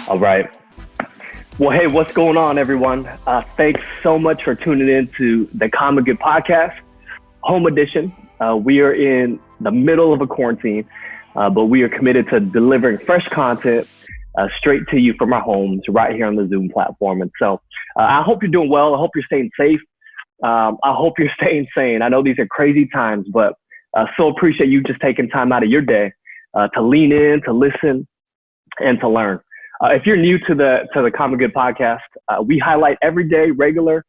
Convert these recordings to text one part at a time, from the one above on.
All right. Well, hey, what's going on, everyone? Thanks so much for tuning in to the Common Good Podcast, Home Edition. We are in the middle of a quarantine, but we are committed to delivering fresh content straight to you from our homes right here on the Zoom platform. And so I hope you're doing well. I hope you're staying safe. I hope you're staying sane. I know these are crazy times, but so appreciate you just taking time out of your day to lean in, to listen, and to learn. If you're new to the Common Good Podcast, we highlight everyday, regular,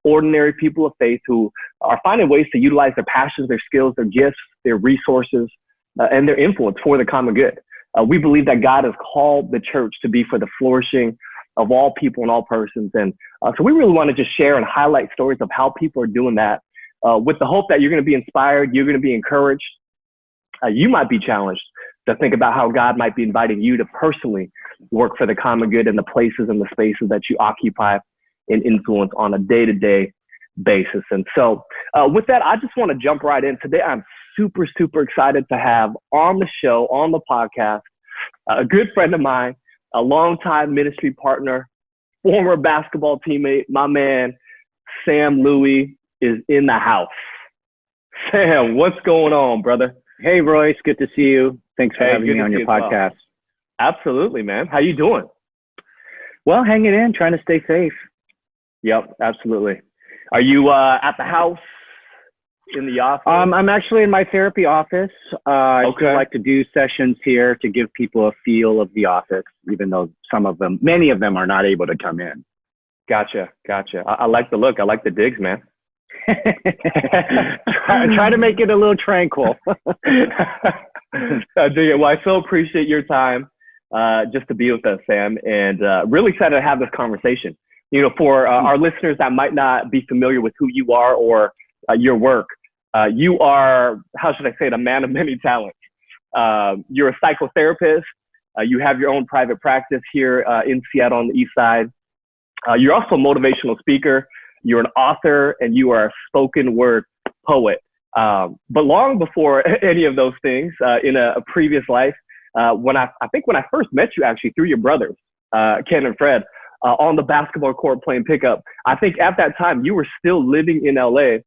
ordinary people of faith who are finding ways to utilize their passions, their skills, their gifts, their resources, and their influence for the common good. We believe that God has called the church to be for the flourishing of all people and all persons. And so we really want to just share and highlight stories of how people are doing that with the hope that you're going to be inspired, you're going to be encouraged. You might be challenged to think about how God might be inviting you to personally work for the common good in the places and the spaces that you occupy and influence on a day-to-day basis. And so with that, I just want to jump right in. Today, I'm super, super excited to have on the show, on the podcast, a good friend of mine, a longtime ministry partner, former basketball teammate, my man, Sam Louie is in the house. Sam, what's going on, brother? Hey, Royce, good to see you. Thanks for having me on your podcast. Well. Absolutely, man. How you doing? Well, hanging in, trying to stay safe. Yep, absolutely. Are you at the house, in the office? I'm actually in my therapy office. I still like to do sessions here to give people a feel of the office, even though many of them are not able to come in. Gotcha. I like the look. I like the digs, man. try to make it a little tranquil. I dig it. Well, I so appreciate your time just to be with us, Sam, and really excited to have this conversation. You know, for our listeners that might not be familiar with who you are or your work, you are, how should I say it, a man of many talents. You're a psychotherapist. You have your own private practice here in Seattle on the East Side. You're also a motivational speaker. You're an author, and you are a spoken word poet. But long before any of those things, in a previous life, when I first met you actually through your brothers, Ken and Fred, on the basketball court playing pickup, I think at that time you were still living in LA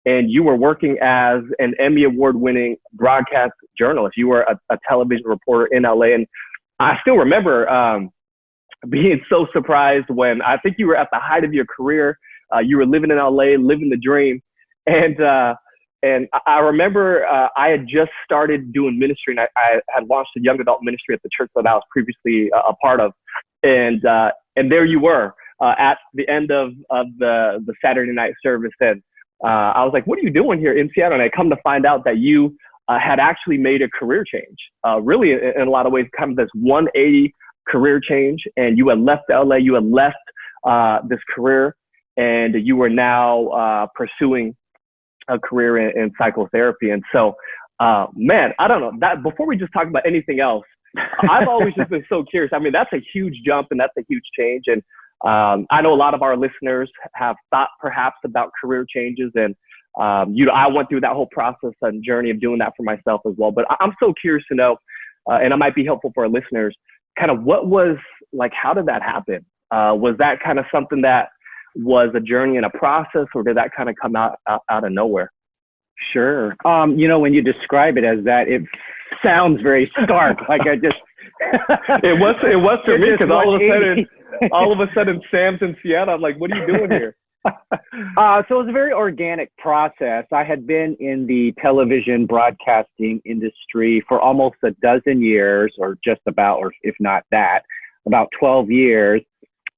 and you were working as an Emmy-Award Winning broadcast journalist. You were a television reporter in LA. And I still remember being so surprised when I think you were at the height of your career. You were living in LA, living the dream. And I remember I had just started doing ministry, and I had launched a young adult ministry at the church that I was previously a part of. And there you were at the end of the Saturday night service. And I was like, what are you doing here in Seattle? And I come to find out that you had actually made a career change, really in a lot of ways, kind of this 180 career change. And you had left LA, you had left this career, and you were now pursuing a career in psychotherapy. And so, man, I don't know that before we just talk about anything else, I've always just been so curious. I mean, that's a huge jump and that's a huge change. And I know a lot of our listeners have thought perhaps about career changes. And, I went through that whole process and journey of doing that for myself as well. But I'm so curious to know, and it might be helpful for our listeners, kind of what was like, how did that happen? Was that kind of something that was a journey and a process, or did that kind of come out of nowhere? Sure. When you describe it as that, it sounds very stark. Like I just, it was for me, because all of a sudden Sam's in Seattle. I'm like, what are you doing here? So it was a very organic process. I had been in the television broadcasting industry for almost a dozen years, or just about, or if not that, about 12 years.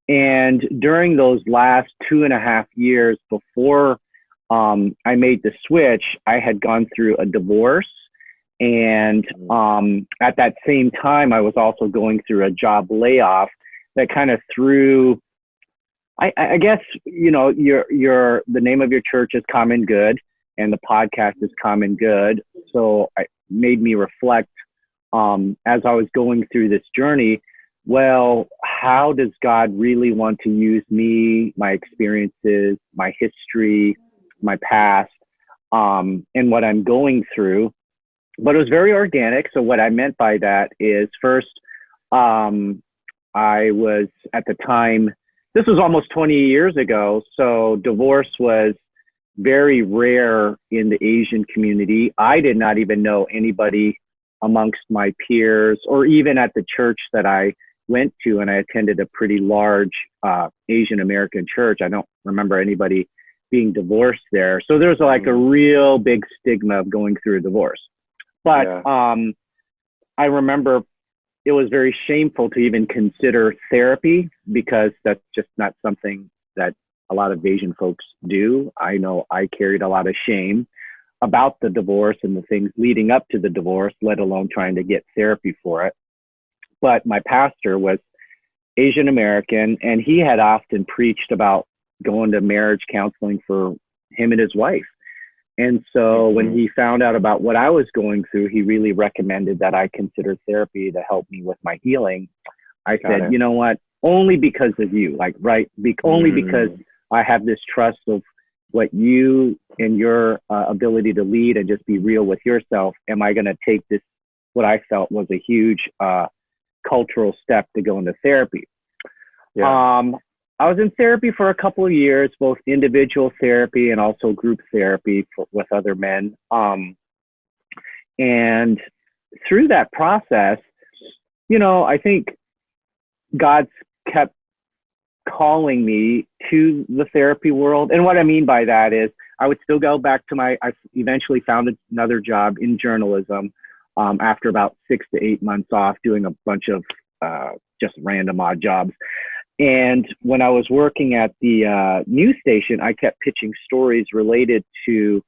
And during those last 2.5 years before I made the switch, I had gone through a divorce. And at that same time, I was also going through a job layoff that kind of threw, I guess, the name of your church is Common Good and the podcast is Common Good. So it made me reflect as I was going through this journey. Well, how does God really want to use me, my experiences, my history, my past, and what I'm going through? But it was very organic. So what I meant by that is, first, I was at the time, this was almost 20 years ago. So divorce was very rare in the Asian community. I did not even know anybody amongst my peers or even at the church that I went to, and I attended a pretty large Asian-American church. I don't remember anybody being divorced there. So there's like a real big stigma of going through a divorce. But I remember it was very shameful to even consider therapy because that's just not something that a lot of Asian folks do. I know I carried a lot of shame about the divorce and the things leading up to the divorce, let alone trying to get therapy for it. But my pastor was Asian American, and he had often preached about going to marriage counseling for him and his wife. And so when he found out about what I was going through, he really recommended that I consider therapy to help me with my healing. I said, you know what, only because of you, like, only because I have this trust of what you and your ability to lead and just be real with yourself. Am I going to take this, what I felt was a huge cultural step to go into therapy? I was in therapy for a couple of years, both individual therapy and also group therapy with other men. And through that process, you know, I think God's kept calling me to the therapy world. And what I mean by that is I would still go back to I eventually found another job in journalism after about 6 to 8 months off doing a bunch of just random odd jobs. And when I was working at the news station, I kept pitching stories related to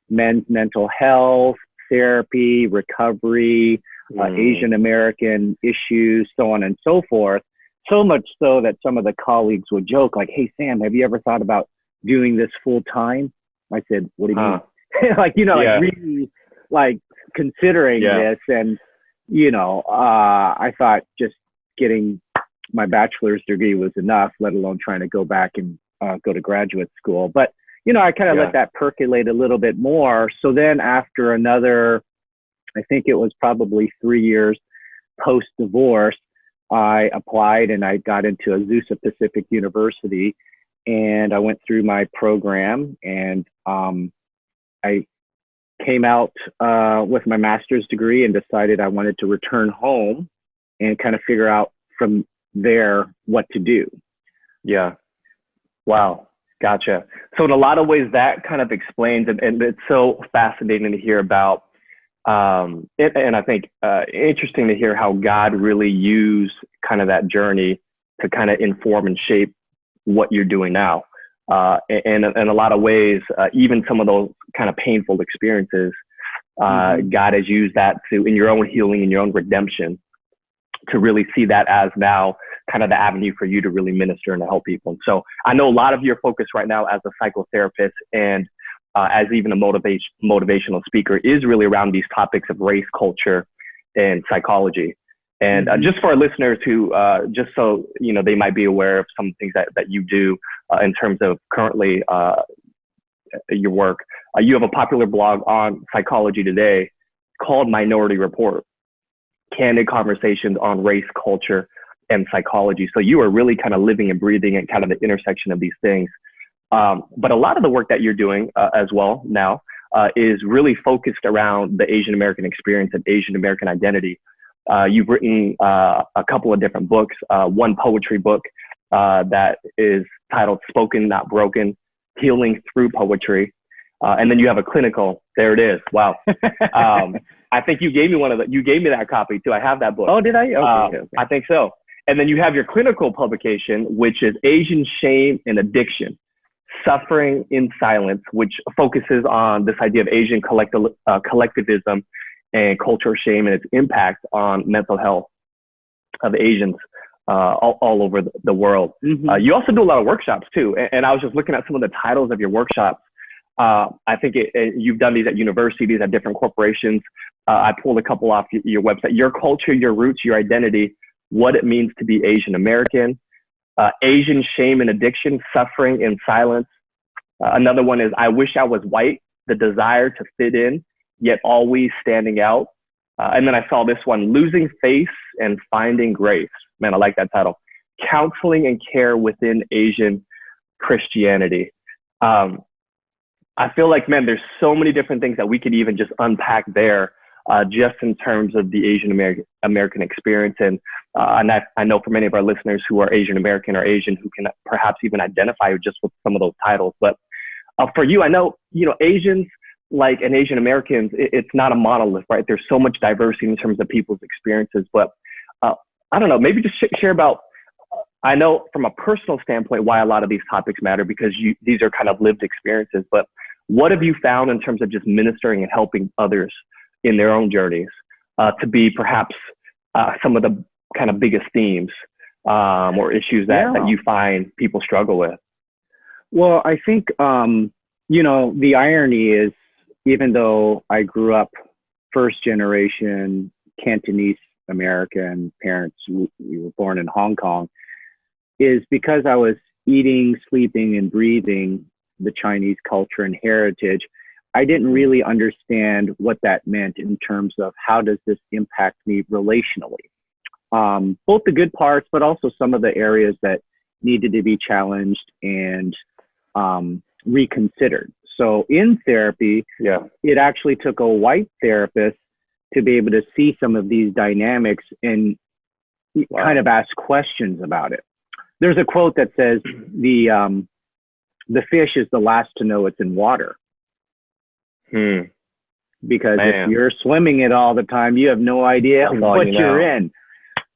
men's mental health, therapy, recovery, Asian American issues, so on and so forth. So much so that some of the colleagues would joke like, "Hey, Sam, have you ever thought about doing this full time?" I said, "What do you mean?" Like, you know, like really like considering this. And, you know, I thought just getting my bachelor's degree was enough, let alone trying to go back and go to graduate school. But, you know, I kind of let that percolate a little bit more. So then after another, I think it was probably 3 years post-divorce, I applied and I got into Azusa Pacific University, and I went through my program, and I came out with my master's degree and decided I wanted to return home and kind of figure out from there what to do. Yeah. Wow. Gotcha. So in a lot of ways that kind of explains, and it's so fascinating to hear about, and I think interesting to hear how God really used kind of that journey to kind of inform and shape what you're doing now. And in a lot of ways, even some of those kind of painful experiences, God has used that to, in your own healing, in your own redemption, to really see that as now kind of the avenue for you to really minister and to help people. And so I know a lot of your focus right now as a psychotherapist and as even a motivational speaker is really around these topics of race, culture, and psychology. And just for our listeners who, just so, you know, they might be aware of some things that you do in terms of currently your work, you have a popular blog on Psychology Today called Minority Report, Candid Conversations on Race, Culture, and Psychology. So you are really kind of living and breathing at kind of the intersection of these things. But a lot of the work that you're doing as well now is really focused around the Asian American experience and Asian American identity. You've written a couple of different books, one poetry book that is titled Spoken, Not Broken, Healing Through Poetry. And then you have a clinical, there it is. Wow. I think you gave me you gave me that copy too. I have that book. Oh, did I? Okay. I think so. And then you have your clinical publication, which is Asian Shame and Addiction, Suffering in Silence, which focuses on this idea of Asian collectivism and cultural shame and its impact on mental health of Asians all over the world. You also do a lot of workshops too. And I was just looking at some of the titles of your workshops. I think you've done these at universities, at different corporations. I pulled a couple off your website. Your culture, your roots, your identity, what it means to be Asian American, Asian Shame and Addiction, Suffering in Silence. Another one is I Wish I Was White, the desire to fit in, yet always standing out. And then I saw this one, Losing Face and Finding Grace. Man, I like that title. Counseling and Care Within Asian Christianity. I feel like, man, there's so many different things that we could even just unpack there, just in terms of the Asian-American experience. And I know for many of our listeners who are Asian-American or Asian who can perhaps even identify just with some of those titles. But for you, I know, Asians like and Asian-Americans, it's not a monolith, right? There's so much diversity in terms of people's experiences. But I don't know, maybe just share about, I know from a personal standpoint why a lot of these topics matter, because these are kind of lived experiences. But what have you found in terms of just ministering and helping others in their own journeys to be perhaps some of the kind of biggest themes or issues that you find people struggle with? Well, I think, the irony is, even though I grew up first generation Cantonese American parents, we were born in Hong Kong, is because I was eating, sleeping, and breathing the Chinese culture and heritage, I didn't really understand what that meant in terms of how does this impact me relationally. Both the good parts, but also some of the areas that needed to be challenged and reconsidered. So in therapy, it actually took a white therapist to be able to see some of these dynamics and kind of ask questions about it. There's a quote that says, the fish is the last to know it's in water. Because if you're swimming it all the time, you have no idea what you're in.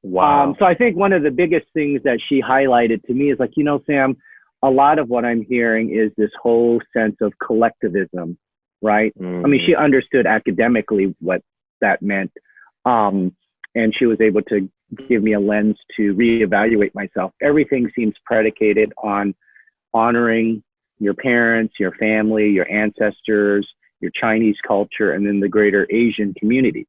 Wow. So I think one of the biggest things that she highlighted to me is like, Sam, a lot of what I'm hearing is this whole sense of collectivism, right? I mean, she understood academically what that meant. And she was able to give me a lens to reevaluate myself. Everything seems predicated on honoring your parents, your family, your ancestors, your Chinese culture, and then the greater Asian community.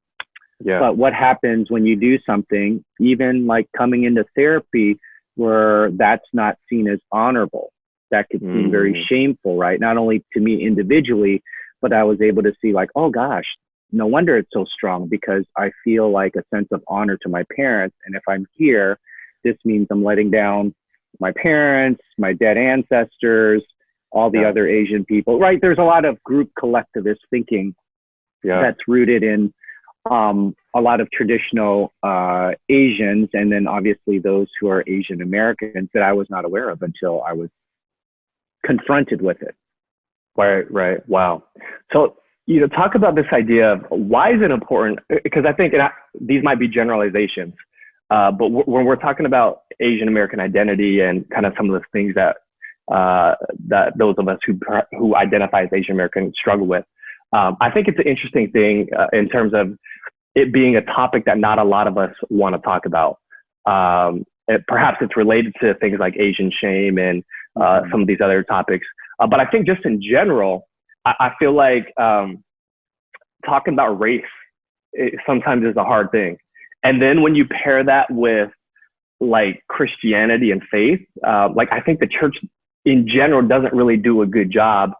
But what happens when you do something, even like coming into therapy, where that's not seen as honorable? That could seem very shameful, right? Not only to me individually, but I was able to see like, oh gosh, no wonder it's so strong, because I feel like a sense of honor to my parents. And if I'm here, this means I'm letting down my parents, my dead ancestors, all the other Asian people, right? There's a lot of group collectivist thinking that's rooted in a lot of traditional Asians, and then obviously those who are Asian Americans that I was not aware of until I was confronted with it. Right. Wow. So, talk about this idea of why is it important? Because I think these might be generalizations, but when we're talking about Asian American identity and kind of some of the things that those of us who identify as Asian American struggle with, I think it's an interesting thing in terms of it being a topic that not a lot of us want to talk about. Perhaps it's related to things like Asian shame and some of these other topics. But I think just in general, I feel like talking about race sometimes is a hard thing. And then when you pair that with like Christianity and faith, like I think the church in general doesn't really do a good job,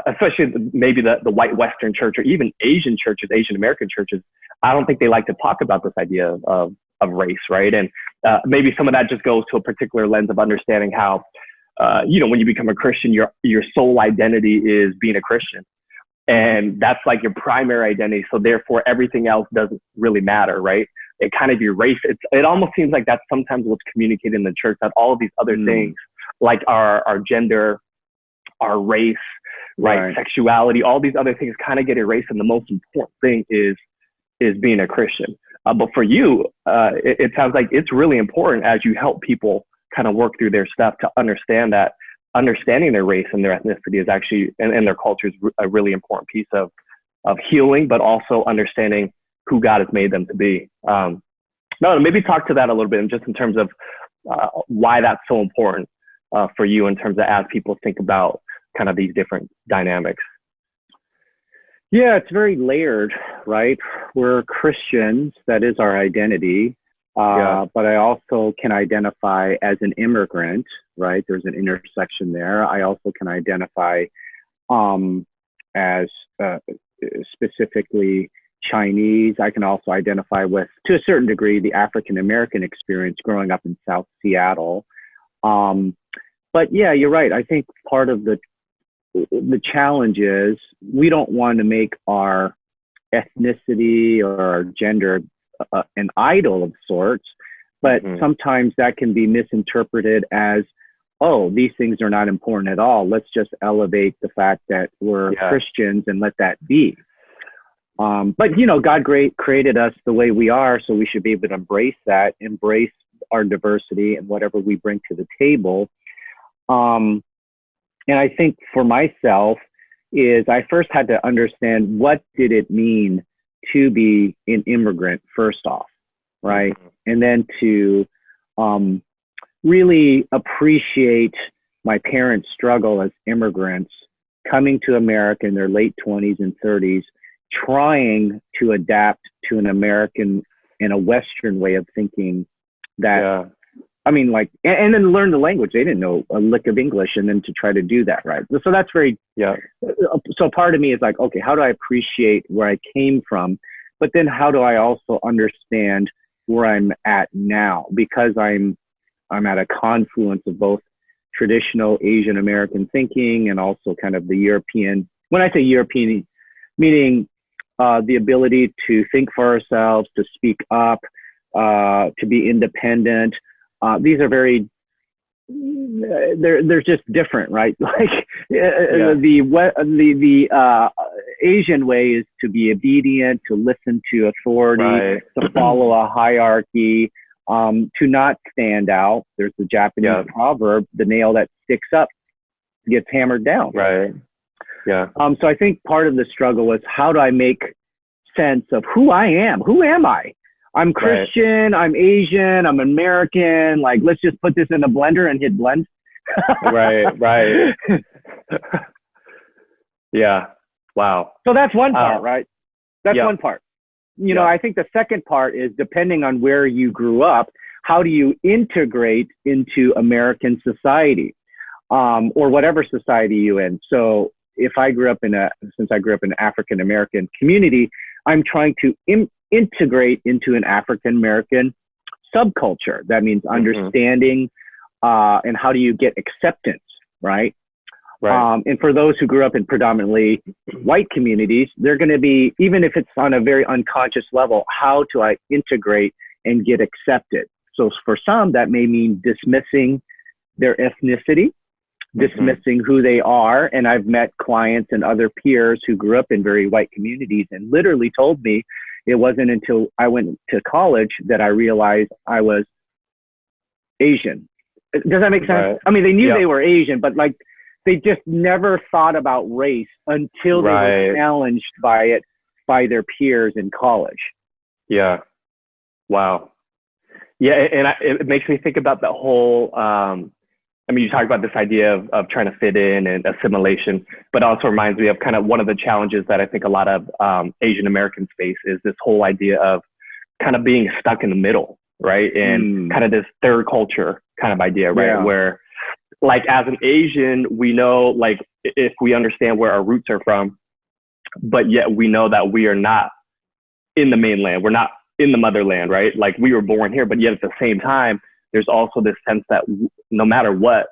especially maybe the white Western church or even Asian churches, Asian American churches. I don't think they like to talk about this idea of race, right? And maybe some of that just goes to a particular lens of understanding how, when you become a Christian, your sole identity is being a Christian. And that's like your primary identity. So therefore, everything else doesn't really matter, right? It kind of erase it almost seems like that's sometimes what's communicated in the church, that all of these other things like our gender, our race, right, sexuality, all these other things kind of get erased, and the most important thing is being a Christian. But for you, it sounds like it's really important as you help people kind of work through their stuff to understand that understanding their race and their ethnicity is actually and their culture is a really important piece of healing, but also understanding who God has made them to be. Maybe talk to that a little bit, and just in terms of why that's so important for you in terms of as people think about kind of these different dynamics. Yeah, it's very layered, right? We're Christians, that is our identity. But I also can identify as an immigrant, right? There's an intersection there. I also can identify as specifically Chinese. I can also identify with, to a certain degree, the African-American experience growing up in South Seattle. But yeah, you're right. I think part of the challenge is we don't want to make our ethnicity or our gender an idol of sorts, but sometimes that can be misinterpreted as, oh, these things are not important at all. Let's just elevate the fact that we're Christians and let that be. But, you know, God created us the way we are, so we should be able to embrace that, embrace our diversity and whatever we bring to the table. And I think for myself is I first had to understand, what did it mean to be an immigrant first off, right? And then to really appreciate my parents' struggle as immigrants coming to America in their late 20s and 30s, trying to adapt to an American and a Western way of thinking that, I mean, like, and then learn the language. They didn't know a lick of English, and then to try to do that, right? So that's very, so part of me is like, okay, how do I appreciate where I came from? But then how do I also understand where I'm at now? Because I'm at a confluence of both traditional Asian American thinking and also kind of the European. When I say European, meaning the ability to think for ourselves, to speak up, to be independent. These are very, they're just different, right? Like the Asian way is to be obedient, to listen to authority, to follow a hierarchy, to not stand out. There's the Japanese proverb, the nail that sticks up gets hammered down. Right. Yeah. So I think part of the struggle was, how do I make sense of who I am? Who am I? I'm Christian, I'm Asian, I'm American. Like, let's just put this in a blender and hit blend. Right. Yeah. Wow. So that's one part, right? That's one part. You know, I think the second part is, depending on where you grew up, how do you integrate into American society, or whatever society you're in? So if I grew up since I grew up in an African-American community, I'm trying to integrate into an African-American subculture. That means understanding, and how do you get acceptance, right? And for those who grew up in predominantly white communities, they're going to be, even if it's on a very unconscious level, how do I integrate and get accepted? So for some, that may mean dismissing their ethnicity, dismissing who they are. And I've met clients and other peers who grew up in very white communities and literally told me it wasn't until I went to college that I realized I was Asian. Does that make sense? I mean, they knew they were Asian, but like, they just never thought about race until they were challenged by it by their peers in college. Yeah. Wow. Yeah. And it makes me think about that whole, I mean, you talk about this idea of trying to fit in and assimilation, but also reminds me of kind of one of the challenges that I think a lot of Asian Americans face is this whole idea of kind of being stuck in the middle, right? And kind of this third culture kind of idea, right? Where, like, as an Asian, we know, like, if we understand where our roots are from, but yet we know that we are not in the mainland, we're not in the motherland, right? Like, we were born here, but yet at the same time, there's also this sense that no matter what,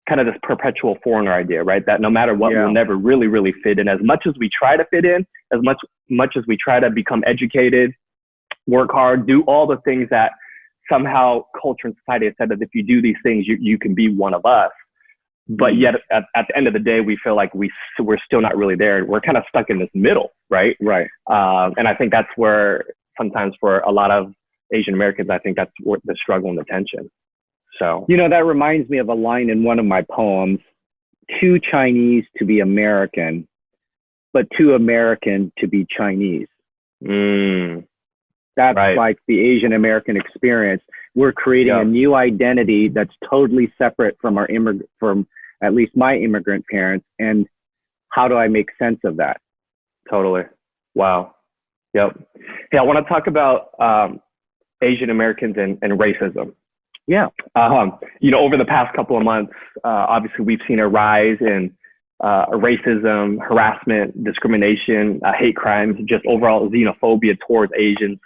kind of this perpetual foreigner idea, right? That no matter what, we'll never really, really fit in. As much as we try to fit in, as much as we try to become educated, work hard, do all the things that somehow culture and society has said that if you do these things, you can be one of us. But yet at the end of the day, we feel like we're still not really there. We're kind of stuck in this middle, right? And I think that's where sometimes for a lot of Asian Americans, I think that's where the struggle and the tension. So, you know, that reminds me of a line in one of my poems: too Chinese to be American, but too American to be Chinese. That's like the Asian American experience. We're creating a new identity that's totally separate from from at least my immigrant parents. And how do I make sense of that? Totally. Wow. Yep. Hey, I want to talk about Asian Americans and racism. Yeah. You know, over the past couple of months, obviously we've seen a rise in racism, harassment, discrimination, hate crimes, just overall xenophobia towards Asians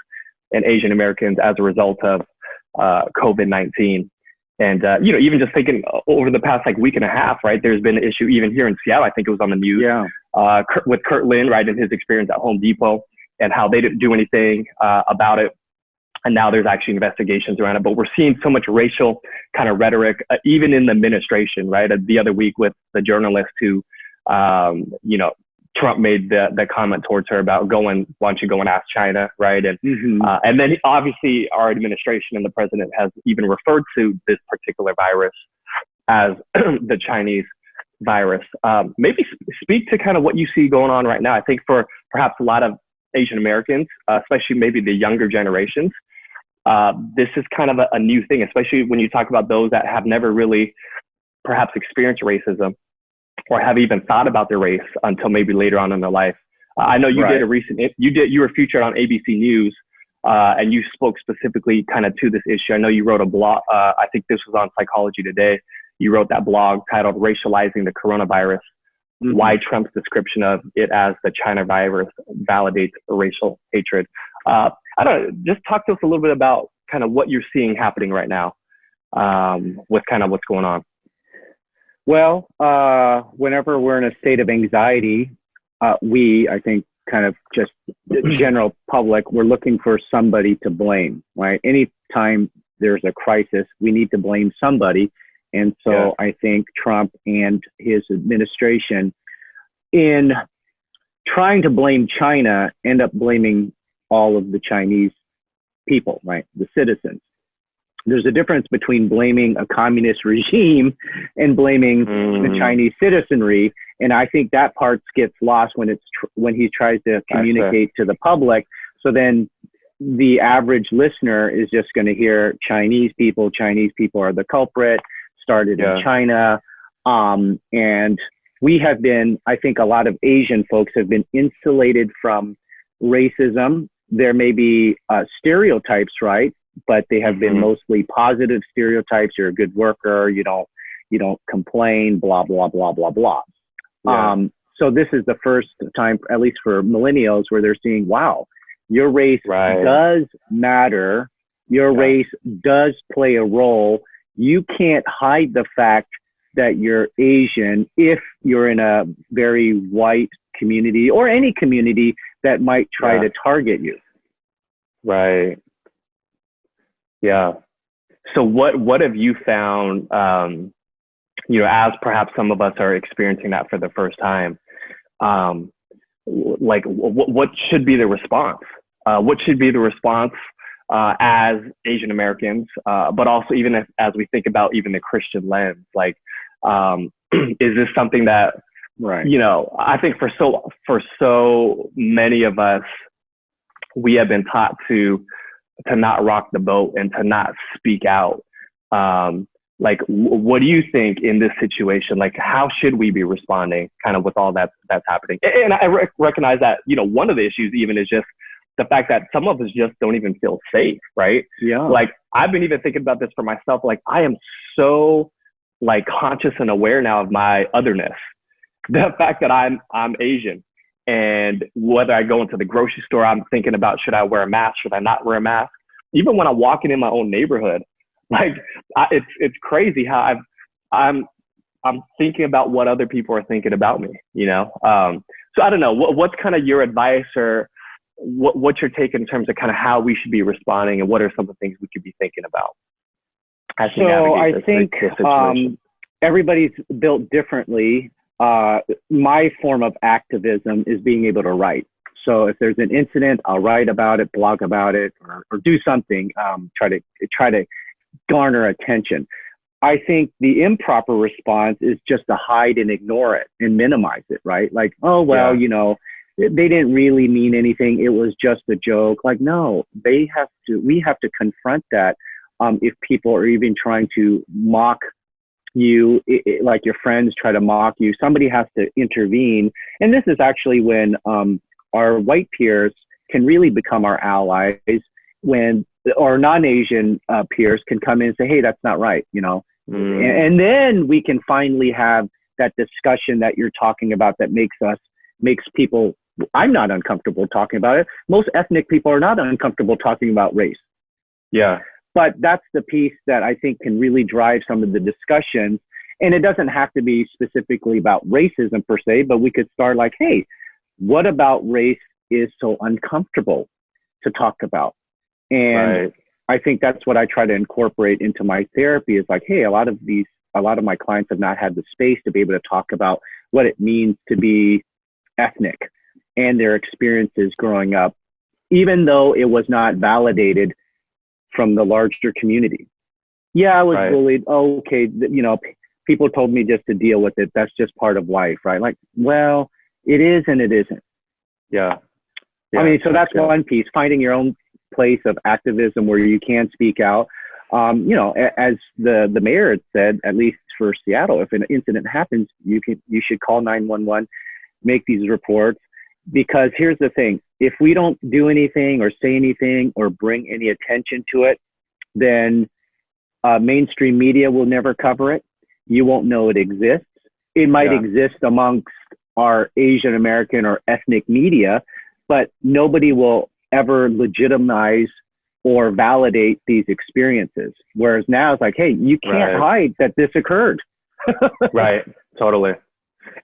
and Asian Americans as a result of COVID-19. And, even just thinking over the past week and a half, right, there's been an issue even here in Seattle. I think it was on the news with Kurt Lynn, right, and his experience at Home Depot and how they didn't do anything about it. And now there's actually investigations around it. But we're seeing so much racial kind of rhetoric, even in the administration, right? The other week with the journalist who, Trump made the comment towards her about why don't you go and ask China, right? And and then obviously our administration and the president has even referred to this particular virus as the Chinese virus. Maybe speak to kind of what you see going on right now. I think for perhaps a lot of Asian Americans, especially maybe the younger generations, this is kind of a new thing, especially when you talk about those that have never really perhaps experienced racism or have even thought about their race until maybe later on in their life. I know you did you were featured on ABC News and you spoke specifically kind of to this issue. I know you wrote a blog, I think this was on Psychology Today. You wrote that blog titled Racializing the Coronavirus, Why Trump's description of it as the China virus validates racial hatred. I don't know, just talk to us a little bit about kind of what you're seeing happening right now with kind of what's going on. Well, whenever we're in a state of anxiety, I think kind of just the general public, we're looking for somebody to blame, right? Anytime there's a crisis, we need to blame somebody. And so I think Trump and his administration, in trying to blame China, end up blaming all of the Chinese people, right? The citizens. There's a difference between blaming a communist regime and blaming the Chinese citizenry. And I think that part gets lost when he tries to communicate to the public. So then the average listener is just going to hear Chinese people are the culprit, started in China. And we have been, I think a lot of Asian folks have been insulated from racism. There may be stereotypes, right? But they have been mostly positive stereotypes. You're a good worker. You don't complain, blah, blah, blah, blah, blah. Yeah. So this is the first time, at least for millennials, where they're seeing, wow, your race does matter. Your race does play a role. You can't hide the fact that you're Asian if you're in a very white community or any community that might try to target you. Right. Yeah. So what have you found, as perhaps some of us are experiencing that for the first time, what should be the response? What should be the response as Asian Americans, but also even as we think about even the Christian lens, is this something that, I think for so many of us, we have been taught to not rock the boat and to not speak out. What do you think in this situation? How should we be responding kind of with all that's happening? And I recognize that, one of the issues even is just the fact that some of us just don't even feel safe, right? Yeah. I've been even thinking about this for myself. I am so conscious and aware now of my otherness. The fact that I'm Asian, and whether I go into the grocery store, I'm thinking about, should I wear a mask? Should I not wear a mask? Even when I'm walking in my own neighborhood, it's crazy how I'm thinking about what other people are thinking about me, So I don't know, what's kind of your advice or what's your take in terms of kind of how we should be responding, and what are some of the things we could be thinking about? So I think everybody's built differently. My form of activism is being able to write. So if there's an incident, I'll write about it, blog about it, or do something, try to garner attention. I think the improper response is just to hide and ignore it and minimize it, right? They didn't really mean anything. It was just a joke. No, we have to confront that. If people are even trying to mock you, like your friends try to mock you, somebody has to intervene. And this is actually when our white peers can really become our allies, when our non-Asian peers can come in and say, hey, that's not right, And then we can finally have that discussion that you're talking about that makes people, I'm not uncomfortable talking about it. Most ethnic people are not uncomfortable talking about race. Yeah. But that's the piece that I think can really drive some of the discussions. And it doesn't have to be specifically about racism per se, but we could start like, hey, what about race is so uncomfortable to talk about? And I think that's what I try to incorporate into my therapy is like, hey, a lot of my clients have not had the space to be able to talk about what it means to be ethnic and their experiences growing up, even though it was not validated from the larger community. Yeah, I was bullied. Oh, okay. People told me just to deal with it. That's just part of life, right? Like, well, it is and it isn't. Yeah. I mean, so that's one piece, finding your own place of activism where you can speak out. As the mayor had said, at least for Seattle, if an incident happens, you should call 911, make these reports, because here's the thing. If we don't do anything or say anything or bring any attention to it, then mainstream media will never cover it. You won't know it exists. It might exist amongst our Asian American or ethnic media, but nobody will ever legitimize or validate these experiences. Whereas now it's like, hey, you can't hide that this occurred. Right. Totally.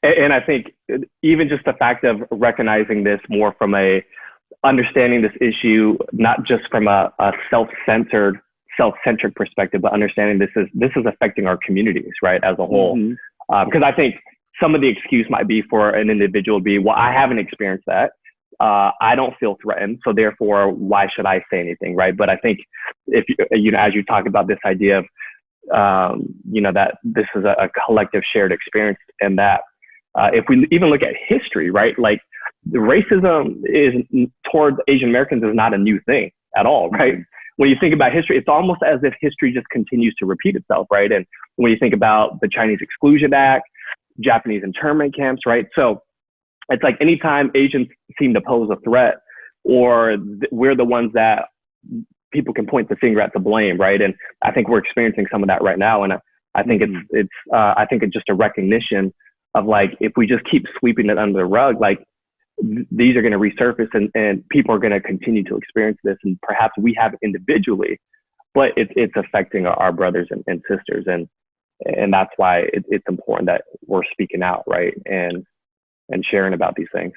And I think even just the fact of recognizing this more from understanding this issue, not just from a self-centric perspective, but understanding this is affecting our communities, right, as a whole. Because I think some of the excuse might be for an individual be, well, I haven't experienced that. I don't feel threatened, so therefore, why should I say anything, right? But I think if as you talk about this idea of, that this is a collective shared experience, and that if we even look at history, right, like the racism toward Asian Americans is not a new thing at all, right? When you think about history, it's almost as if history just continues to repeat itself, right? And when you think about the Chinese Exclusion Act, Japanese internment camps, right? So it's like anytime Asians seem to pose a threat, or we're the ones that people can point the finger at to blame, right? And I think we're experiencing some of that right now. And I think it's just a recognition of like, if we just keep sweeping it under the rug, like these are going to resurface and people are going to continue to experience this. And perhaps we have individually, but it's affecting our brothers and sisters. And that's why it's important that we're speaking out, right? And sharing about these things.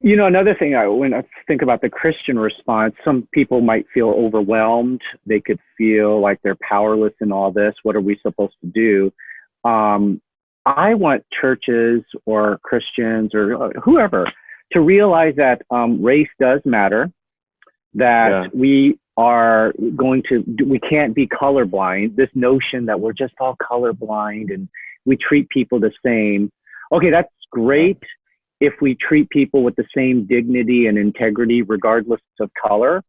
Another thing, when I think about the Christian response, some people might feel overwhelmed. They could feel like they're powerless in all this. What are we supposed to do? I want churches or Christians or whoever to realize that race does matter, that we can't be colorblind. This notion that we're just all colorblind and we treat people the same. Okay, that's great if we treat people with the same dignity and integrity regardless of color,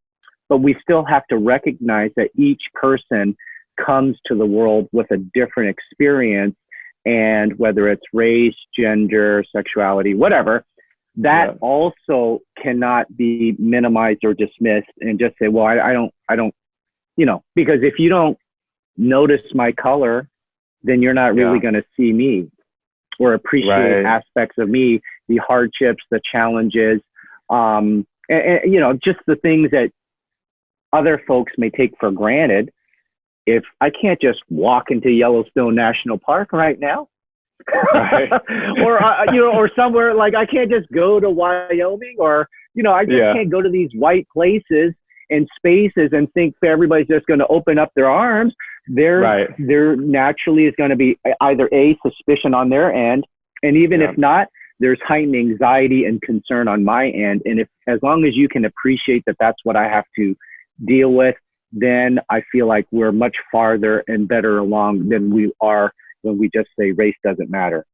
but we still have to recognize that each person comes to the world with a different experience, and whether it's race, gender, sexuality, whatever, that also cannot be minimized or dismissed and just say, well, I don't, because if you don't notice my color, then you're not really going to see me or appreciate aspects of me, the hardships, the challenges, and just the things that other folks may take for granted. If I can't just walk into Yellowstone National Park right now, or somewhere, like I can't just go to Wyoming, or I just can't go to these white places and spaces and think everybody's just going to open up their arms. There naturally is going to be either a suspicion on their end, and even if not, there's heightened anxiety and concern on my end. And as long as you can appreciate that that's what I have to deal with, then I feel like we're much farther and better along than we are when we just say race doesn't matter.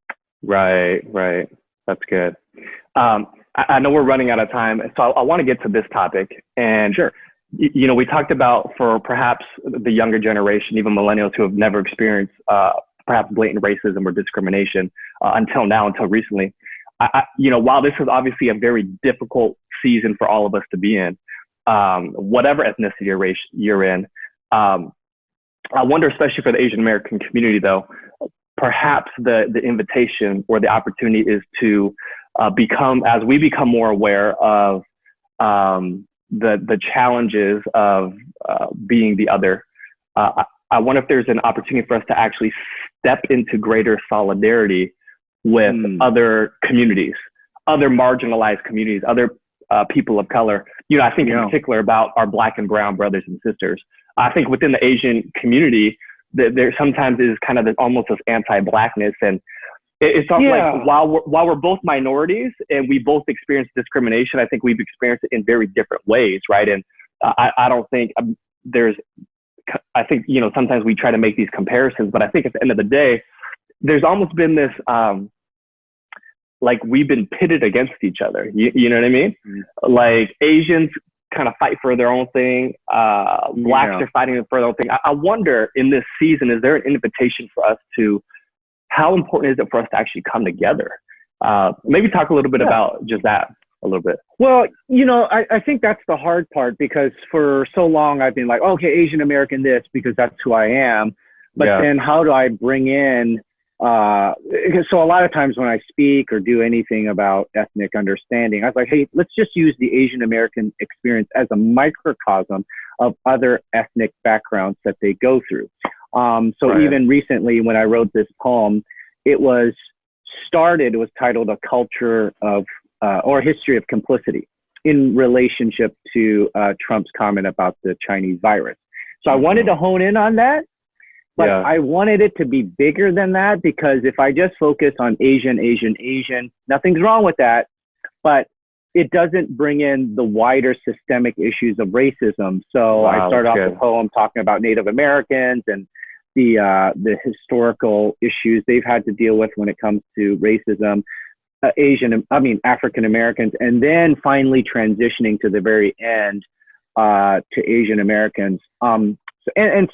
Right. That's good. I know we're running out of time, so I want to get to this topic. And sure. We talked about for perhaps the younger generation, even millennials who have never experienced perhaps blatant racism or discrimination until recently. While this is obviously a very difficult season for all of us to be in, whatever ethnicity or race you're in, I wonder, especially for the Asian American community, though, perhaps the invitation or the opportunity is to as we become more aware of the challenges of being the other. I wonder if there's an opportunity for us to actually step into greater solidarity with other communities, other marginalized communities, other people of color. I think in particular about our Black and brown brothers and sisters. I think within the Asian community, there sometimes is kind of almost this anti-Blackness, and it's like while we're both minorities and we both experience discrimination, I think we've experienced it in very different ways, right? And I don't think I think sometimes we try to make these comparisons, but I think at the end of the day, there's almost been this like we've been pitted against each other. You know what I mean? Mm-hmm. Like Asians kind of fight for their own thing. Blacks are fighting for their own thing. I wonder in this season, is there an invitation for us to, how important is it for us to actually come together? Maybe talk a little bit about just that a little bit. Well, I think that's the hard part, because for so long I've been like, okay, Asian American this, because that's who I am. But then how do I bring in, so a lot of times when I speak or do anything about ethnic understanding, I was like, hey, let's just use the Asian American experience as a microcosm of other ethnic backgrounds that they go through. Even recently when I wrote this poem, it was titled A Culture of, or History of Complicity, in relationship to Trump's comment about the Chinese virus. So I wanted to hone in on that, but I wanted it to be bigger than that, because if I just focus on Asian, nothing's wrong with that, but it doesn't bring in the wider systemic issues of racism. So I start off the poem talking about Native Americans and the historical issues they've had to deal with when it comes to racism, African Americans, and then finally transitioning to the very end to Asian Americans.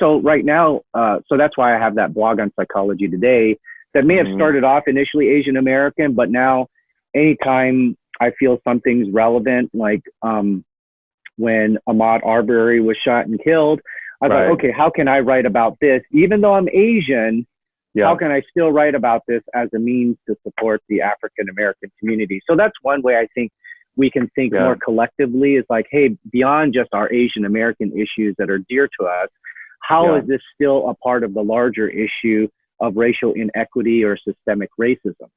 So right now, so that's why I have that blog on Psychology Today that may have started off initially Asian American, but now anytime I feel something's relevant, like when Ahmaud Arbery was shot and killed, I was like, okay, how can I write about this? Even though I'm Asian, how can I still write about this as a means to support the African American community? So that's one way I think we can think more collectively, is like, hey, beyond just our Asian American issues that are dear to us, how is this still a part of the larger issue of racial inequity or systemic racism?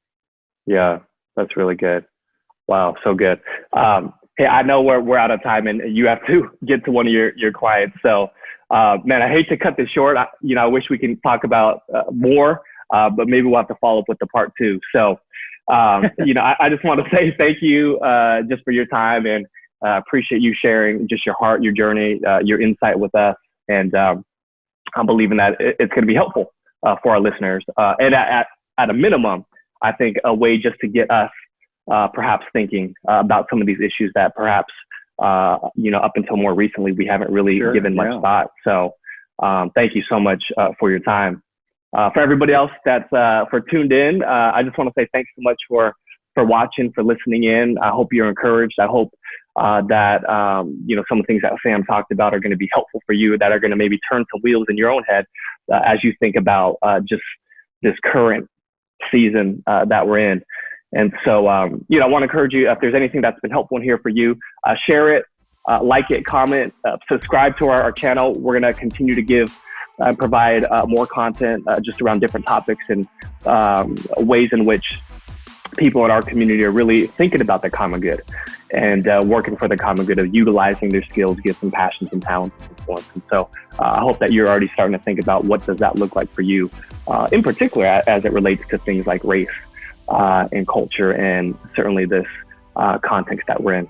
Yeah, that's really good. Wow, so good. Hey, I know we're out of time and you have to get to one of your clients. So, man, I hate to cut this short. I wish we can talk about more, but maybe we'll have to follow up with the part 2. So, I just want to say thank you just for your time, and appreciate you sharing just your heart, your journey, your insight with us. And I'm believing that it's going to be helpful for our listeners. And at a minimum, I think a way just to get us perhaps thinking about some of these issues that perhaps, up until more recently, we haven't really given much thought. So thank you so much for your time. For everybody else that's for tuned in, I just want to say thanks so much for watching, for listening in. I hope you're encouraged. I hope that some of the things that Sam talked about are going to be helpful for you, that are going to maybe turn some wheels in your own head as you think about just this current season that we're in. And so, I want to encourage you, if there's anything that's been helpful in here for you, share it, like it, comment, subscribe to our channel. We're going to continue to give provide more content just around different topics and ways in which people in our community are really thinking about the common good and working for the common good of utilizing their skills, gifts, and passions and talents and influence. And so I hope that you're already starting to think about what does that look like for you, in particular as it relates to things like race and culture, and certainly this context that we're in.